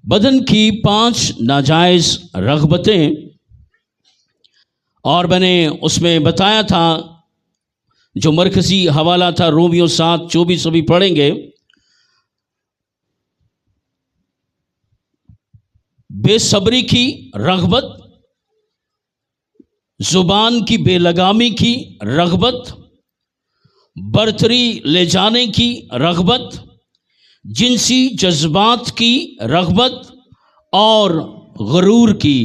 بدن کی 5 ناجائز رغبتیں، اور میں نے اس میں بتایا تھا جو مرکزی حوالہ تھا رومیو 7:24 ابھی پڑھیں گے. بے صبری کی رغبت، زبان کی بے لگامی کی رغبت، برتری لے جانے کی رغبت، جنسی جذبات کی رغبت اور غرور کی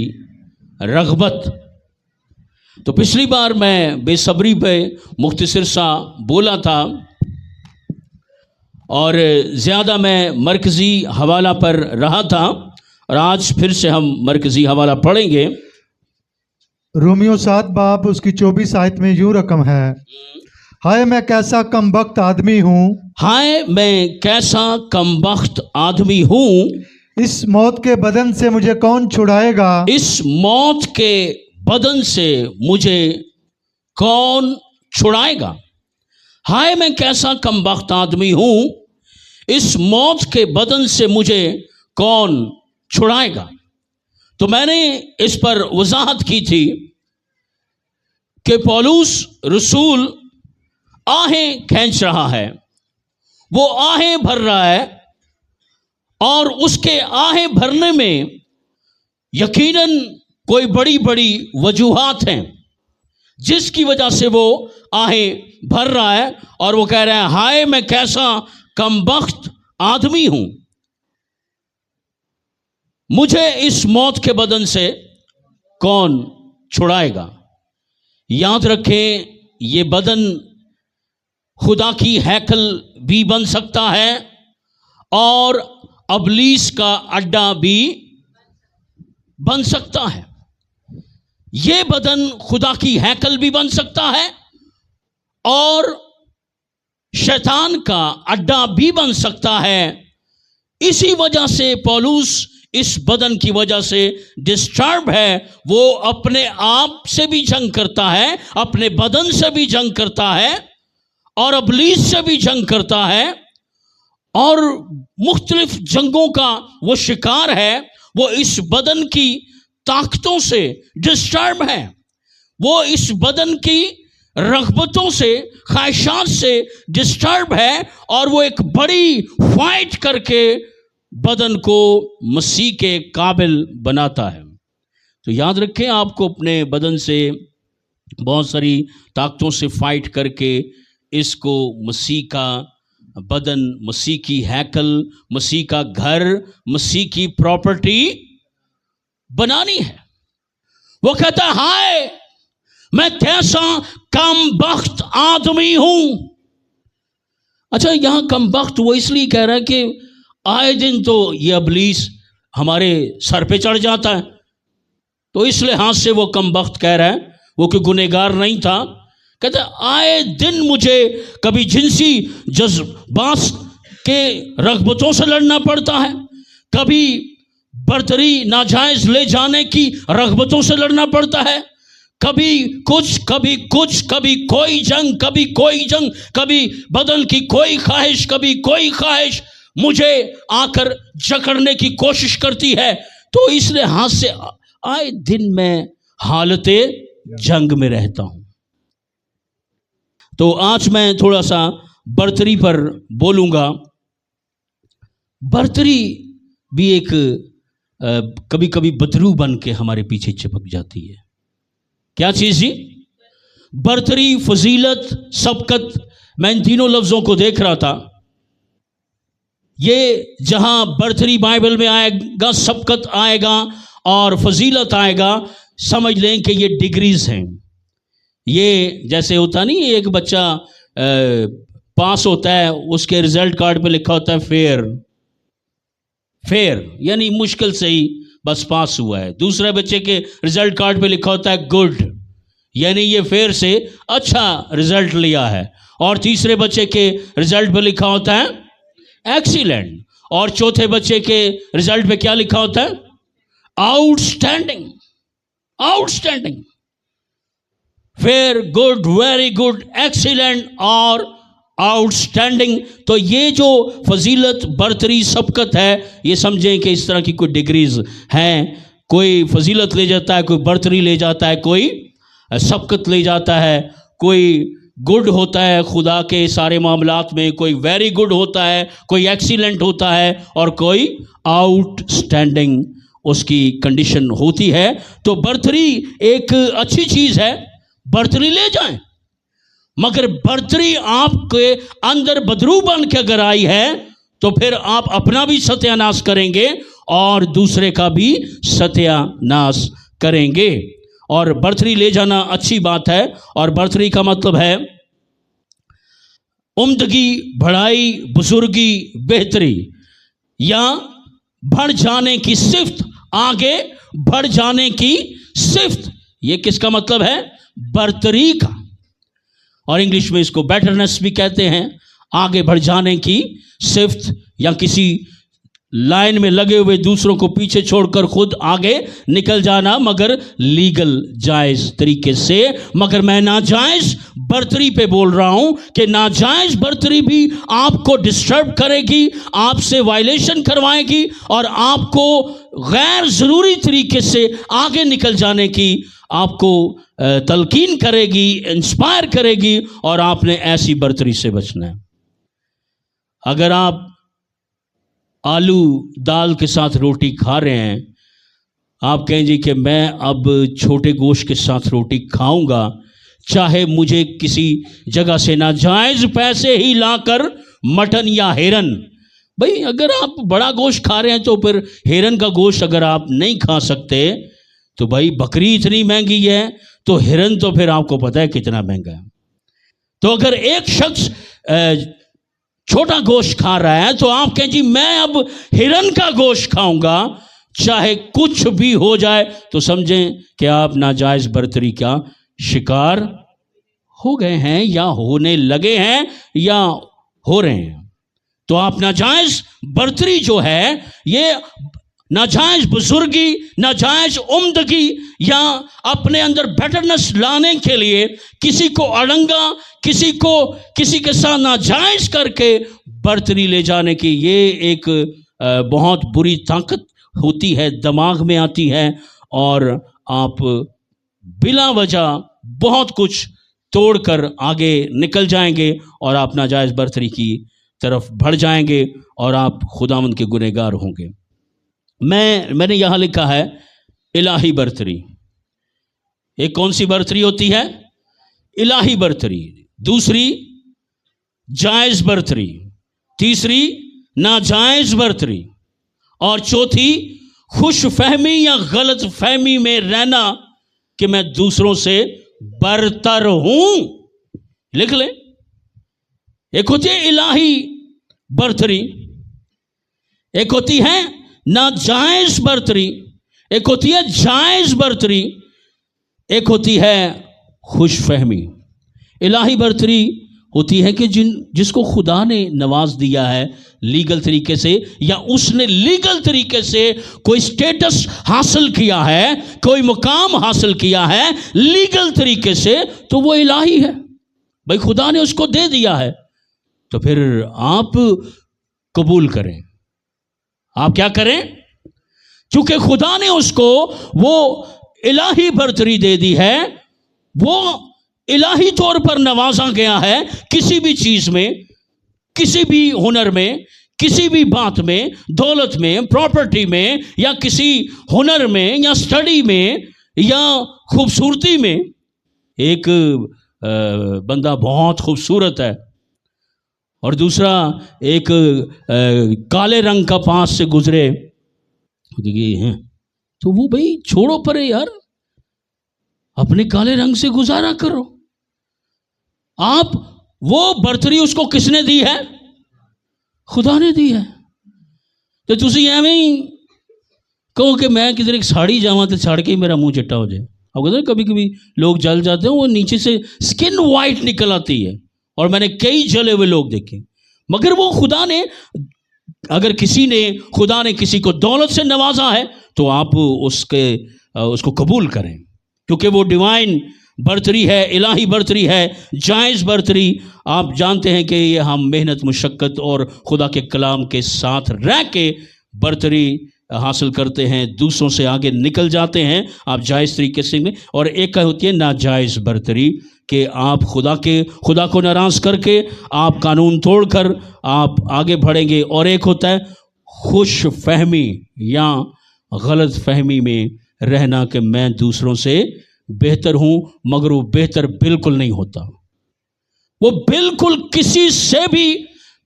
رغبت. تو پچھلی بار میں بے صبری پہ مختصر سا بولا تھا اور زیادہ میں مرکزی حوالہ پر رہا تھا، اور آج پھر سے ہم مرکزی حوالہ پڑھیں گے. رومیو 7 باب اس کی 24 آیت میں یوں رقم ہے: ہائے میں کیسا کم بخت آدمی ہوں، ہائے میں کیسا کم بخت آدمی ہوں، اس موت کے بدن سے مجھے کون چھڑائے گا؟ اس موت کے بدن سے مجھے کون چھڑائے گا؟ ہائے میں کیسا کم بخت آدمی ہوں، اس موت کے بدن سے مجھے کون چھڑائے گا. تو میں نے اس پر وضاحت کی تھی کہ پولس رسول آہیں کھینچ رہا ہے، وہ آہیں بھر رہا ہے، اور اس کے آہیں بھرنے میں یقیناً کوئی بڑی بڑی وجوہات ہیں جس کی وجہ سے وہ آہیں بھر رہا ہے، اور وہ کہہ رہا ہے ہائے میں کیسا کم بخت آدمی ہوں، مجھے اس موت کے بدن سے کون چھڑائے گا. یاد رکھیں یہ بدن خدا کی ہیکل بھی بن سکتا ہے اور ابلیس کا اڈا بھی بن سکتا ہے. یہ بدن خدا کی ہیکل بھی بن سکتا ہے اور شیطان کا اڈا بھی بن سکتا ہے. اسی وجہ سے پولس اس بدن کی وجہ سے ڈسٹرب ہے. وہ اپنے آپ سے بھی جنگ کرتا ہے، اپنے بدن سے بھی جنگ کرتا ہے، اور ابلیس سے بھی جنگ کرتا ہے، اور مختلف جنگوں کا وہ شکار ہے. وہ اس بدن کی طاقتوں سے ڈسٹرب ہے، وہ اس بدن کی رغبتوں سے، خواہشات سے ڈسٹرب ہے، اور وہ ایک بڑی فائٹ کر کے بدن کو مسیح کے قابل بناتا ہے. تو یاد رکھیں آپ کو اپنے بدن سے بہت ساری طاقتوں سے فائٹ کر کے اس کو مسیح کا بدن، مسیح کی ہیکل، مسیح کا گھر، مسیح کی پراپرٹی بنانی ہے. وہ کہتا ہے ہائے میں کیسا کم بخت آدمی ہوں. اچھا یہاں کم بخت وہ اس لیے کہہ رہا ہے کہ آئے دن تو یہ ابلیس ہمارے سر پہ چڑھ جاتا ہے، تو اس لحاظ سے وہ کم بخت کہہ رہا ہے. وہ کہ گنہگار نہیں تھا، کہتا ہے آئے دن مجھے کبھی جنسی جذبات کے رغبتوں سے لڑنا پڑتا ہے، کبھی برتری ناجائز لے جانے کی رغبتوں سے لڑنا پڑتا ہے، کبھی کچھ کبھی کچھ، کبھی کوئی جنگ کبھی کوئی جنگ، کبھی بدن کی کوئی خواہش کبھی کوئی خواہش مجھے آ کر جکڑنے کی کوشش کرتی ہے. تو اس لحاظ سے آئے دن میں حالت جنگ میں رہتا ہوں. تو آج میں تھوڑا سا برتری پر بولوں گا. برتری بھی ایک کبھی کبھی بدرو بن کے ہمارے پیچھے چپک جاتی ہے. کیا چیز جی؟ برتری، فضیلت، سبقت. میں ان تینوں لفظوں کو دیکھ رہا تھا. یہ جہاں برتری بائبل میں آئے گا، سبقت آئے گا اور فضیلت آئے گا، سمجھ لیں کہ یہ ڈگریز ہیں. یہ جیسے ہوتا نہیں، ایک بچہ پاس ہوتا ہے، اس کے رزلٹ کارڈ پہ لکھا ہوتا ہے فیئر، فیئر یعنی مشکل سے ہی بس پاس ہوا ہے. دوسرے بچے کے رزلٹ کارڈ پہ لکھا ہوتا ہے گڈ، یعنی یہ فیئر سے اچھا رزلٹ لیا ہے. اور تیسرے بچے کے رزلٹ پہ لکھا ہوتا ہے ایکسیلنٹ، اور چوتھے بچے کے رزلٹ پہ کیا لکھا ہوتا ہے؟ Outstanding. Outstanding, fair, good, very good, excellent اور آؤٹسٹینڈنگ. تو یہ جو فضیلت، برتری، سبقت ہے، یہ سمجھیں کہ اس طرح کی کوئی ڈگریز ہیں. کوئی فضیلت لے جاتا ہے، کوئی برتری لے جاتا ہے، کوئی سبقت لے جاتا ہے، کوئی گڈ ہوتا ہے خدا کے سارے معاملات میں، کوئی ویری گڈ ہوتا ہے، کوئی ایکسیلنٹ ہوتا ہے، اور کوئی آؤٹ سٹینڈنگ اس کی کنڈیشن ہوتی ہے. تو برتری ایک اچھی چیز ہے، برتری لے جائیں، مگر برتری آپ کے اندر بدرو بن کے اگر آئی ہے تو پھر آپ اپنا بھی ستیہ ناش کریں گے اور دوسرے کا بھی ستیہ ناش کریں گے. اور برتری لے جانا اچھی بات ہے. اور برتری کا مطلب ہے عمدگی، بڑائی، بزرگی، بہتری، یا بڑھ جانے کی صفت، آگے بڑھ جانے کی صفت. یہ کس کا مطلب ہے؟ برتری کا. اور انگلش میں اس کو بیٹرنس بھی کہتے ہیں. آگے بڑھ جانے کی صفت، یا کسی لائن میں لگے ہوئے دوسروں کو پیچھے چھوڑ کر خود آگے نکل جانا، مگر لیگل، جائز طریقے سے. مگر میں ناجائز برتری پہ بول رہا ہوں کہ ناجائز برتری بھی آپ کو ڈسٹرب کرے گی، آپ سے وائلیشن کروائے گی، اور آپ کو غیر ضروری طریقے سے آگے نکل جانے کی آپ کو تلقین کرے گی، انسپائر کرے گی، اور آپ نے ایسی برتری سے بچنا ہے. اگر آپ آلو دال کے ساتھ روٹی کھا رہے ہیں، آپ کہیں جی کہ میں اب چھوٹے گوشت کے ساتھ روٹی کھاؤں گا، چاہے مجھے کسی جگہ سے ناجائز پیسے ہی لا کر مٹن یا ہرن. بھئی اگر آپ بڑا گوشت کھا رہے ہیں تو پھر ہرن کا گوشت اگر آپ نہیں کھا سکتے تو بھائی بکری اتنی مہنگی ہے تو ہرن تو پھر آپ کو پتہ ہے کتنا مہنگا ہے. تو اگر ایک شخص چھوٹا گوشت کھا رہا ہے تو آپ کہیں جی میں اب ہرن کا گوشت کھاؤں گا، چاہے کچھ بھی ہو جائے. تو سمجھیں کہ آپ ناجائز برتری کا شکار ہو گئے ہیں، یا ہونے لگے ہیں، یا ہو رہے ہیں. تو آپ ناجائز برتری جو ہے، یہ ناجائز بزرگی، ناجائز عمدگی، یا اپنے اندر بیٹرنس لانے کے لیے کسی کو اڑنگا، کسی کے ساتھ ناجائز کر کے برتری لے جانے کی، یہ ایک بہت بری طاقت ہوتی ہے، دماغ میں آتی ہے، اور آپ بلا وجہ بہت کچھ توڑ کر آگے نکل جائیں گے، اور آپ ناجائز برتری کی طرف بڑھ جائیں گے، اور آپ خداوند کے گنہگار ہوں گے. میں نے یہاں لکھا ہے الہی برتری. ایک کون سی برتری ہوتی ہے؟ الہی برتری. دوسری جائز برتری. تیسری ناجائز برتری. اور چوتھی خوش فہمی یا غلط فہمی میں رہنا کہ میں دوسروں سے برتر ہوں. لکھ لیں. ایک ہوتی ہے الہی برتری، ایک ہوتی ہے ناجائز برتری، ایک ہوتی ہے جائز برتری، ایک ہوتی ہے خوش فہمی. الہی برتری ہوتی ہے کہ جس کو خدا نے نواز دیا ہے لیگل طریقے سے، یا اس نے لیگل طریقے سے کوئی سٹیٹس حاصل کیا ہے، کوئی مقام حاصل کیا ہے لیگل طریقے سے، تو وہ الہی ہے. بھائی خدا نے اس کو دے دیا ہے، تو پھر آپ قبول کریں. آپ کیا کریں؟ چونکہ خدا نے اس کو وہ الہی برتری دے دی ہے، وہ الہی طور پر نوازا گیا ہے. کسی بھی چیز میں، کسی بھی ہنر میں، کسی بھی بات میں، دولت میں، پراپرٹی میں، یا کسی ہنر میں، یا سٹڈی میں، یا خوبصورتی میں. ایک بندہ بہت خوبصورت ہے اور دوسرا ایک کالے رنگ کا پاس سے گزرے، تو وہ بھائی چھوڑو پرے یار، اپنے کالے رنگ سے گزارا کرو. آپ وہ برتری اس کو کس نے دی ہے؟ خدا نے دی ہے. تو تسی ایویں ہی کہو کہ میں کدھر ایک ساڑی جاواں تے چھڑ کے میرا منہ چٹا ہو جائے. آپ کہتے ہیں کبھی کبھی لوگ جل جاتے ہیں، وہ نیچے سے سکن وائٹ نکل آتی ہے، اور میں نے کئی جلے ہوئے لوگ دیکھے. مگر وہ خدا نے، اگر خدا نے کسی کو دولت سے نوازا ہے تو آپ اس کو قبول کریں، کیونکہ وہ ڈیوائن برتری ہے، الہی برتری ہے، جائز برتری. آپ جانتے ہیں کہ یہ ہم محنت مشقت اور خدا کے کلام کے ساتھ رہ کے برتری حاصل کرتے ہیں، دوسروں سے آگے نکل جاتے ہیں آپ جائز طریقے سے. اور ایک ہوتی ہے ناجائز برتری کہ آپ خدا کو ناراض کر کے آپ قانون توڑ کر آپ آگے بڑھیں گے. اور ایک ہوتا ہے خوش فہمی یا غلط فہمی میں رہنا کہ میں دوسروں سے بہتر ہوں، مگر وہ بہتر بالکل نہیں ہوتا، وہ بالکل کسی سے بھی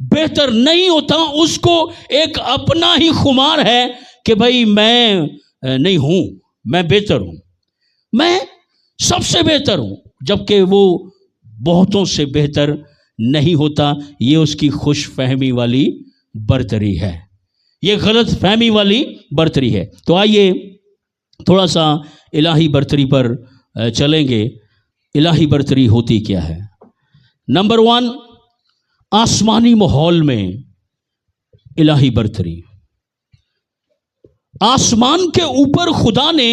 بہتر نہیں ہوتا. اس کو ایک اپنا ہی خمار ہے کہ بھائی میں نہیں ہوں، میں بہتر ہوں، میں سب سے بہتر ہوں، جبکہ وہ بہتوں سے بہتر نہیں ہوتا. یہ اس کی خوش فہمی والی برتری ہے، یہ غلط فہمی والی برتری ہے. تو آئیے تھوڑا سا الہی برتری پر چلیں گے. الہی برتری ہوتی کیا ہے؟ نمبر 1، آسمانی ماحول میں الہی برتری. آسمان کے اوپر خدا نے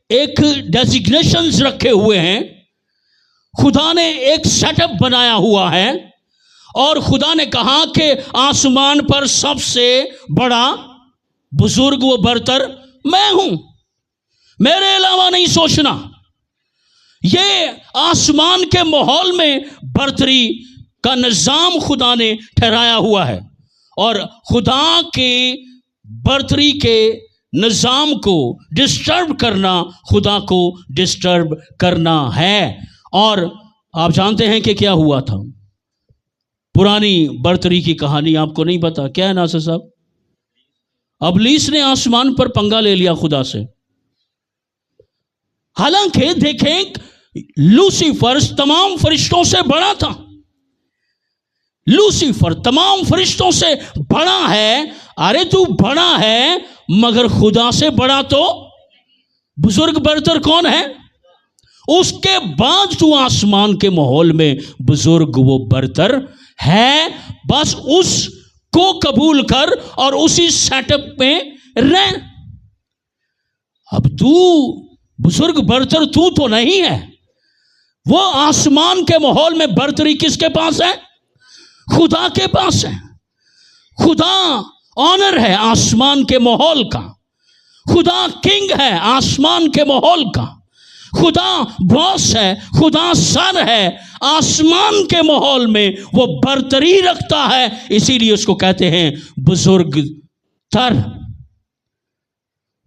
ایک ڈیزگنیشنز رکھے ہوئے ہیں، خدا نے ایک سیٹ اپ بنایا ہوا ہے، اور خدا نے کہا کہ آسمان پر سب سے بڑا بزرگ و برتر میں ہوں، میرے علاوہ نہیں سوچنا. یہ آسمان کے ماحول میں برتری کا نظام خدا نے ٹھہرایا ہوا ہے، اور خدا کے برتری کے نظام کو ڈسٹرب کرنا خدا کو ڈسٹرب کرنا ہے. اور آپ جانتے ہیں کہ کیا ہوا تھا؟ پرانی برتری کی کہانی آپ کو نہیں پتا؟ کیا ہے ناصر صاحب؟ ابلیس نے آسمان پر پنگا لے لیا خدا سے. حالانکہ دیکھیں لوسیفر تمام فرشتوں سے بڑا تھا، لوسیفر تمام فرشتوں سے بڑا ہے. ارے تو بڑا ہے مگر خدا سے بڑا تو بزرگ برتر کون ہے؟ اس کے بعد تو آسمان کے ماحول میں بزرگ وہ برتر ہے. بس اس کو قبول کر اور اسی سیٹ اپ میں رہ. اب تو بزرگ برتر تو نہیں ہے. وہ آسمان کے ماحول میں برتری کس کے پاس ہے؟ خدا کے پاس ہے. خدا آنر ہے آسمان کے ماحول کا، خدا کنگ ہے آسمان کے ماحول کا، خدا باس ہے، خدا سر ہے. آسمان کے ماحول میں وہ برتری رکھتا ہے، اسی لیے اس کو کہتے ہیں بزرگ تر.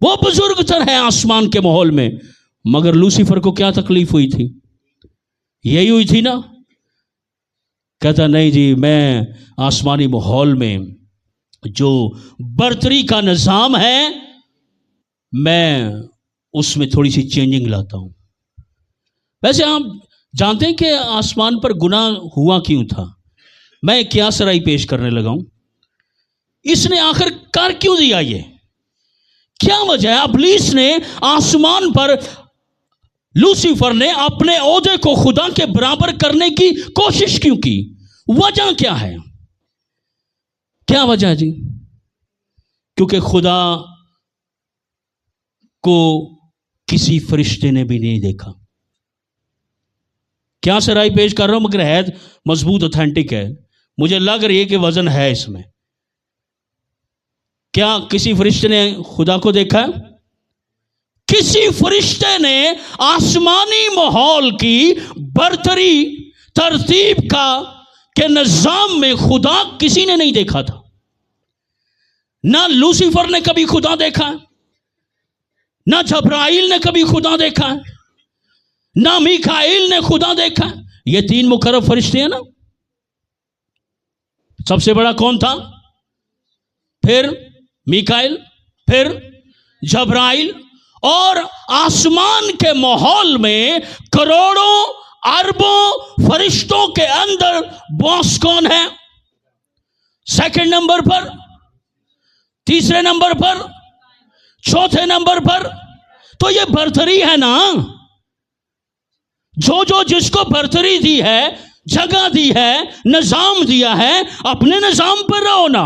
وہ بزرگ تر ہے آسمان کے ماحول میں. مگر لوسیفر کو کیا تکلیف ہوئی تھی؟ یہی ہوئی تھی نا، کہتا نہیں جی میں آسمانی ماحول میں جو برتری کا نظام ہے میں اس میں تھوڑی سی چینجنگ لاتا ہوں. ویسے آپ جانتے ہیں کہ آسمان پر گناہ ہوا کیوں تھا؟ میں کیا سرائی پیش کرنے لگا ہوں. اس نے آخر کر کیوں دیا؟ یہ کیا وجہ ہے؟ ابلیس نے آسمان پر، لوسیفر نے اپنے عہدے کو خدا کے برابر کرنے کی کوشش کیوں کی؟ وجہ کیا ہے؟ کیا وجہ ہے جی؟ کیونکہ خدا کو کسی فرشتے نے بھی نہیں دیکھا. کیا سرائی پیش کر رہا ہوں مگر ہے مضبوط اوتھینٹک ہے. مجھے لگ رہی ہے کہ وزن ہے اس میں. کیا کسی فرشتے نے خدا کو دیکھا ہے؟ کسی فرشتے نے آسمانی ماحول کی برتری ترتیب کا کے نظام میں خدا کسی نے نہیں دیکھا تھا. نہ لوسیفر نے کبھی خدا دیکھا ہے، نہ جبرائیل نے کبھی خدا دیکھا ہے، نہ میکائیل نے خدا دیکھا ہے. یہ 3 مقرب فرشتے ہیں نا. سب سے بڑا کون تھا؟ پھر میکائیل، پھر جبرائیل. اور آسمان کے ماحول میں کروڑوں اربوں فرشتوں کے اندر باس کون ہے؟ سیکنڈ نمبر پر، تیسرے نمبر پر، چوتھے نمبر پر. تو یہ برتری ہے نا. جو جس کو برتری دی ہے، جگہ دی ہے، نظام دیا ہے، اپنے نظام پر رہو نا،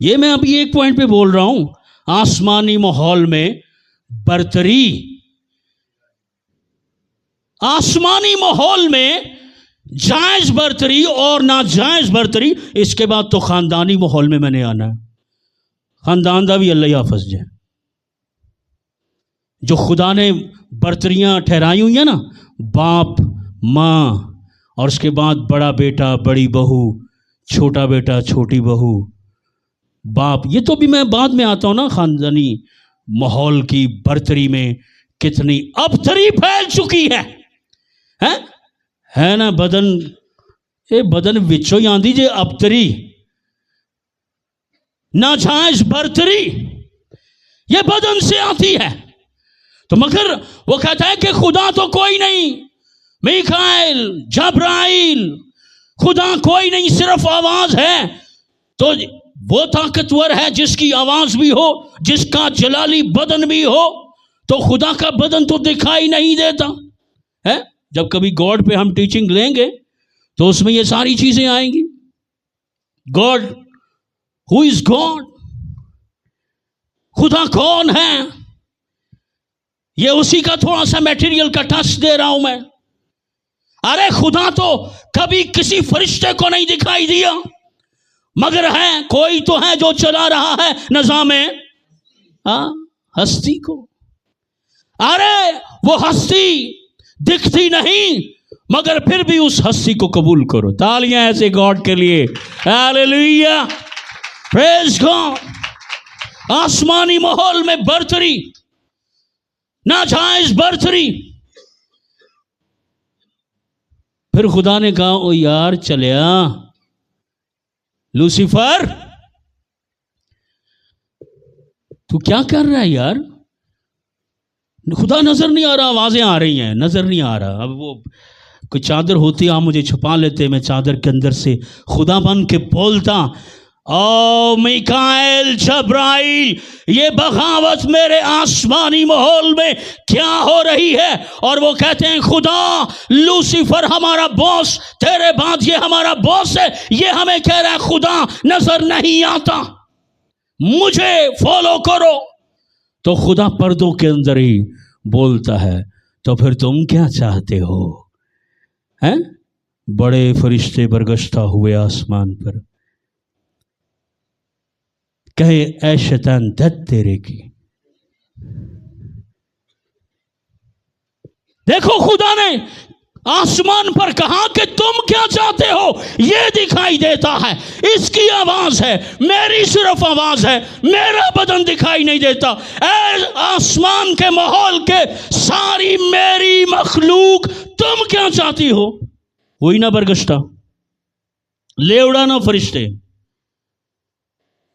یہ میں ابھی ایک پوائنٹ پہ بول رہا ہوں، آسمانی ماحول میں برتری، آسمانی ماحول میں جائز برتری اور ناجائز برتری، اس کے بعد تو خاندانی ماحول میں نے آنا ہے۔ خاندان دا بھی اللہ حافظ جائے، جو خدا نے برتریاں ٹھہرائی ہوئی ہیں نا، باپ ماں، اور اس کے بعد بڑا بیٹا بڑی بہو، چھوٹا بیٹا چھوٹی بہو، باپ، یہ تو بھی میں بعد میں آتا ہوں نا، خاندانی ماحول کی برتری میں کتنی ابتری پھیل چکی ہے نا، بدن یہ بدن وچوں ہی آندی جے ابتری، ناجائز برتری یہ بدن سے آتی ہے۔ تو مگر وہ کہتا ہے کہ خدا تو کوئی نہیں، میکائیل، جبرائیل، خدا کوئی نہیں، صرف آواز ہے۔ تو وہ طاقتور ہے جس کی آواز بھی ہو، جس کا جلالی بدن بھی ہو، تو خدا کا بدن تو دکھائی نہیں دیتا ہے۔ جب کبھی گاڈ پہ ہم ٹیچنگ لیں گے تو اس میں یہ ساری چیزیں آئیں گی۔ گاڈ، ہو از گاڈ، خدا کون ہے، یہ اسی کا تھوڑا سا میٹیریل کا ٹچ دے رہا ہوں میں۔ ارے خدا تو کبھی کسی فرشتے کو نہیں دکھائی دیا، مگر ہے، کوئی تو ہے جو چلا رہا ہے نظام ہستی کو۔ ارے وہ ہستی دکھتی نہیں، مگر پھر بھی اس ہستی کو قبول کرو۔ تالیاں ایسے گاڈ کے لیے، ہاللیلویہ، پریز گاڈ۔ آسمانی ماحول میں برتری، ناجائز برتری۔ پھر خدا نے کہا، او یار چلیا لوسیفر، تو کیا کر رہا ہے یار؟ خدا نظر نہیں آ رہا، آوازیں آ رہی ہیں، نظر نہیں آ رہا۔ اب وہ کوئی چادر ہوتی، آپ مجھے چھپا لیتے، میں چادر کے اندر سے خدا بن کے بولتا، او میکائیل، جبرائیل، یہ بغاوت میرے آسمانی ماحول میں کیا ہو رہی ہے؟ اور وہ کہتے ہیں، خدا، لوسیفر ہمارا باس، تیرے بعد یہ ہمارا باس ہے، یہ ہمیں کہہ رہا ہے خدا نظر نہیں آتا، مجھے فالو کرو۔ تو خدا پردوں کے اندر ہی بولتا ہے، تو پھر تم کیا چاہتے ہو؟ بڑے فرشتے برگشتہ ہوئے آسمان پر، کہے، اے شیطان دت تیرے کی۔ دیکھو خدا نے آسمان پر کہا کہ تم کیا چاہتے ہو، یہ دکھائی دیتا ہے، اس کی آواز ہے، میری صرف آواز ہے، میرا بدن دکھائی نہیں دیتا۔ اے آسمان کے ماحول کے ساری میری مخلوق، تم کیا چاہتی ہو؟ وہی نہ برگشتہ، لے اڑانا فرشتے،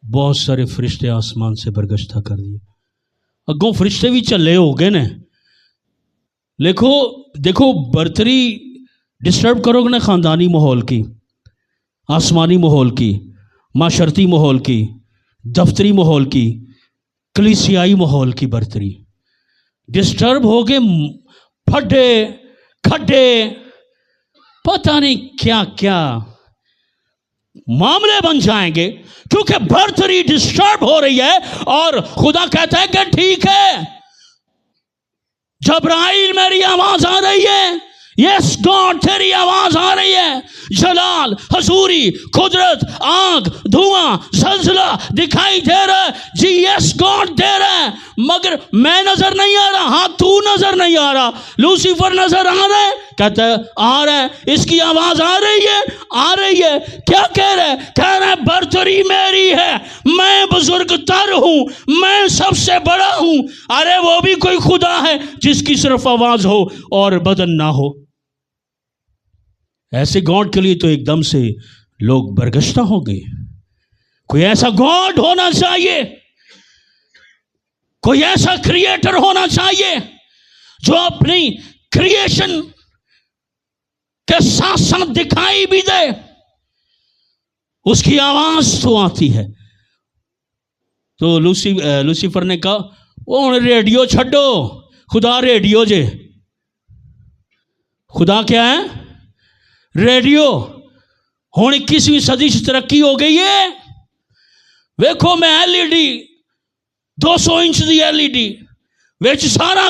بہت سارے فرشتے آسمان سے برگشتہ کر دیے۔ اگوں فرشتے بھی چلے ہو گئے نا۔ دیکھو برتری ڈسٹرب کرو گے نا، خاندانی ماحول کی، آسمانی ماحول کی، معاشرتی ماحول کی، دفتری ماحول کی، کلیسیائی ماحول کی برتری ڈسٹرب ہو گئے، پھڈے کھڈے، پتہ نہیں کیا کیا معاملے بن جائیں گے، کیونکہ برتری ڈسٹرب ہو رہی ہے۔ اور خدا کہتا ہے کہ ٹھیک ہے، جبرائیل میری آواز آ رہی ہے، یس گاڈ تیری آواز آ رہی ہے، جلال، حضوری، قدرت، آگ، دھواں، زلزلہ دکھائی دے رہا ہے، جی یس گاڈ دے رہا ہے، مگر میں نظر نہیں آ رہا۔ ہاں تو نظر نہیں آ رہا، لوسیفر نظر آ رہا ہے، کہتا ہے آ رہا ہے، اس کی آواز آ رہی ہے، آ رہی ہے، کیا کہہ رہا ہے؟ کہہ رہا ہے برتری میری ہے، میں بزرگ تر ہوں، میں سب سے بڑا ہوں۔ ارے وہ بھی کوئی خدا ہے جس کی صرف آواز ہو اور بدن نہ ہو؟ ایسے گاڈ کے لیے تو ایک دم سے لوگ برگشتہ ہو گئے۔ کوئی ایسا گاڈ ہونا چاہیے، کوئی ایسا کریٹر ہونا چاہیے جو اپنی کریشن کے ساتھ ساتھ دکھائی بھی دے، اس کی آواز تو آتی ہے۔ تو لوسیفر نے کہا، وہ ریڈیو چھڈو، خدا ریڈیو جے، خدا کیا ہے؟ ریڈیو۔ ہن 21ویں صدی سے ترقی ہو گئی ہے، ਵੇਖੋ ਮੈਂ LED 200 ਇੰਚ ਦੀ LED ਵਿੱਚ ਸਾਰਾ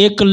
1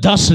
10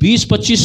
20-25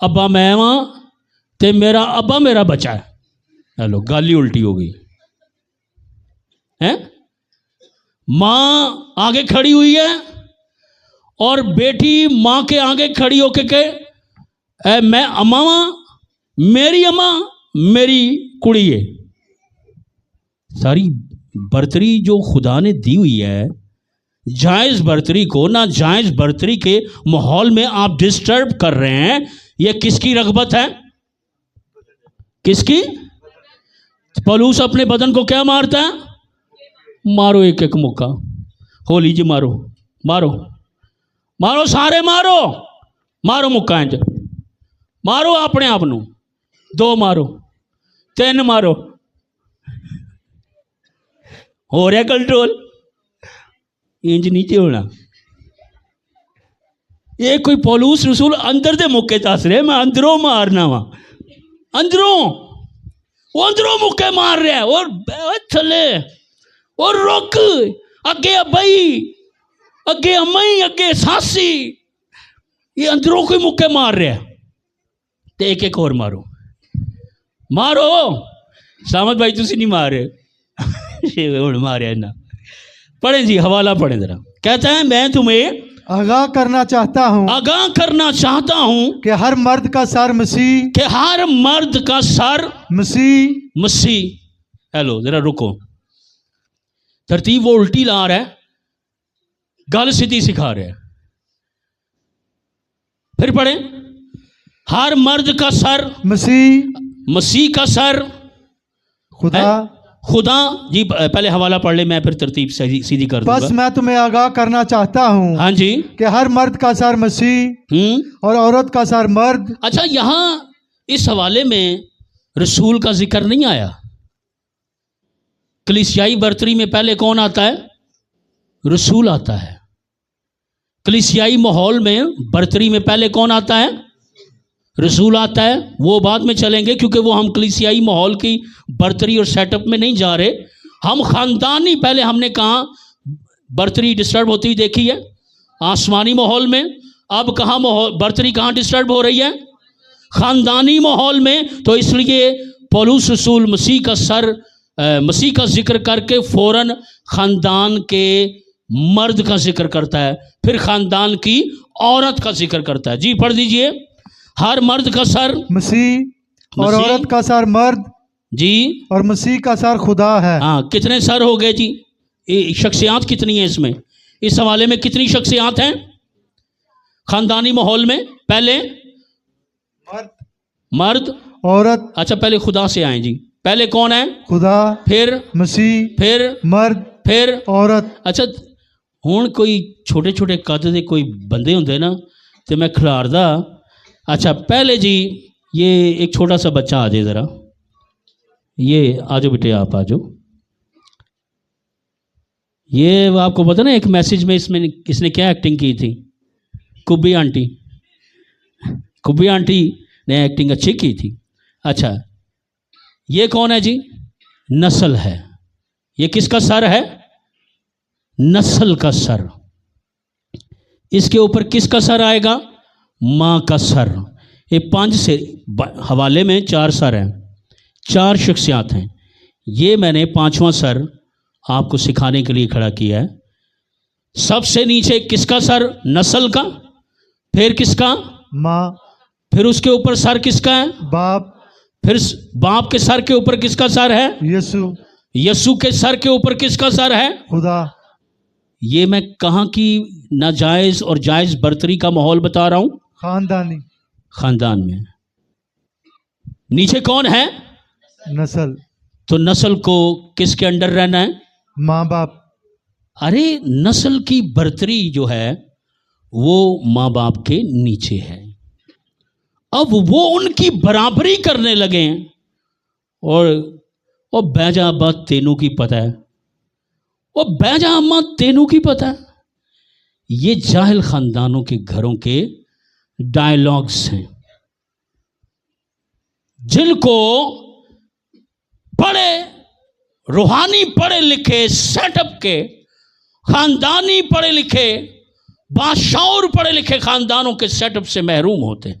ابا میں واں تے میرا ابا میرا بچہ ہے. ہیلو گل ہی الٹی ہو گئی ہے. ماں آگے کھڑی ہوئی ہے اور بیٹی ماں کے آگے کھڑی ہو کے کہ اے میں اماں واں میری اماں میری کڑی ہے. ساری برتری جو خدا نے دی ہوئی ہے جائز برتری کو ناجائز برتری کے ماحول میں آپ ڈسٹرب کر رہے ہیں. یہ کس کی رغبت ہے؟ کس کی؟ پولوس اپنے بدن کو کیا مارتا ہے؟ مارو ایک ایک مکہ. ہولی جی مارو مارو مارو سارے مارو مارو مکہ انج مارو اپنے آپ نو. 2 مارو 3 مارو ہو رہا کنٹرول. انج نیچے ہونا. یہ کوئی پولوس رسول اندر دے مکے دس رہے میں اندروں مارنا وا. اندروں وہ اندروں مکے مار رہا ہے. اور تھلے اور رک اگے ابئی اگے امئی اگے ساسی یہ اندروں کوئی مکے مار رہا ہے. تے ایک ایک اور مارو مارو. سامد بھائی تسی نہیں مار رہے مارے نا. پڑھیں جی حوالہ پڑھیں ذرا. کہتا ہے میں تمہیں آگاہ کرنا چاہتا ہوں آگاہ کرنا چاہتا ہوں کہ ہر مرد کا سر مسیح کہ ہر مرد کا سر مسیح. ہیلو ذرا رکو. ترتیب وہ الٹی لا رہا ہے گل سیدھی سکھا رہا ہے. پھر پڑھیں ہر مرد کا سر مسیح کا سر خدا. جی پہلے حوالہ پڑھ لے میں پھر ترتیب سیدھی کر دوں گا. بس میں تمہیں آگاہ کرنا چاہتا ہوں ہاں جی کہ ہر مرد کا سر مسیح اور عورت کا سر مرد. اچھا یہاں اس حوالے میں رسول کا ذکر نہیں آیا. کلیسیائی برتری میں پہلے کون آتا ہے؟ رسول آتا ہے. کلیسیائی ماحول میں برتری میں پہلے کون آتا ہے؟ رسول آتا ہے. وہ بعد میں چلیں گے کیونکہ وہ ہم کلیسیائی ماحول کی برتری اور سیٹ اپ میں نہیں جا رہے. ہم خاندانی پہلے ہم نے کہاں برتری ڈسٹرب ہوتی ہوئی دیکھی ہے آسمانی ماحول میں. اب کہاں برتری کہاں ڈسٹرب ہو رہی ہے؟ خاندانی ماحول میں. تو اس لیے پولوس رسول مسیح کا ذکر کر کے فوراً خاندان کے مرد کا ذکر کرتا ہے پھر خاندان کی عورت کا ذکر کرتا ہے. جی پڑھ دیجئے. ہر مرد کا سر مسیح اور عورت کا سر مرد. جی اور مسیح کا سر خدا ہے. ہاں کتنے سر ہو گئے جی؟ شخصیات کتنی ہیں اس میں؟ اس حوالے میں کتنی شخصیات ہیں خاندانی ماحول میں؟ پہلے مرد عورت. اچھا پہلے خدا سے آئیں جی. پہلے کون ہے؟ خدا. پھر مسیح. پھر مرد. پھر عورت. اچھا ہوں کوئی چھوٹے چھوٹے قد دے کوئی بندے ہوندے نا تو میں کھلاردا. اچھا پہلے جی یہ ایک چھوٹا سا بچہ آ جائے ذرا. یہ آ جاؤ بیٹے آپ آ جاؤ. یہ آپ کو پتا نا ایک میسج میں اس نے کیا ایکٹنگ کی تھی؟ کبھی آنٹی نے ایکٹنگ اچھی کی تھی. اچھا یہ کون ہے جی؟ نسل ہے. یہ کس کا سر ہے؟ نسل کا سر. اس کے اوپر کس کا سر آئے گا؟ ماں کا سر. یہ 5 سے حوالے میں 4 سر ہیں 4 شخصیات ہیں. یہ میں نے 5واں سر آپ کو سکھانے کے لیے کھڑا کیا ہے. سب سے نیچے کس کا سر؟ نسل کا. پھر کس کا؟ ماں. پھر اس کے اوپر سر کس کا ہے؟ باپ. پھر باپ کے سر کے اوپر کس کا سر ہے؟ یسوع کے سر کے اوپر کس کا سر ہے؟ خدا. یہ میں کہاں کی ناجائز اور جائز برتری کا ماحول بتا رہا ہوں؟ خاندان میں. نیچے کون ہے؟ نسل. تو نسل کو کس کے انڈر رہنا ہے؟ ماں باپ. ارے نسل کی برتری جو ہے وہ ماں باپ کے نیچے ہے. اب وہ ان کی برابری کرنے لگے ہیں اور بیجا ابا تینوں کی پتہ ہے اور بیجا اماں تینوں کی پتہ ہے. یہ جاہل خاندانوں کے گھروں کے ڈائیلاگز ہیں جن کو بڑے روحانی پڑھے لکھے سیٹ اپ کے خاندانی پڑھے لکھے باشعور پڑھے لکھے خاندانوں کے سیٹ اپ سے محروم ہوتے ہیں.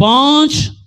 5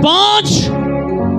5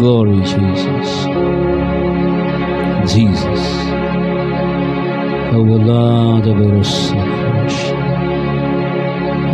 Glory Jesus, Jesus.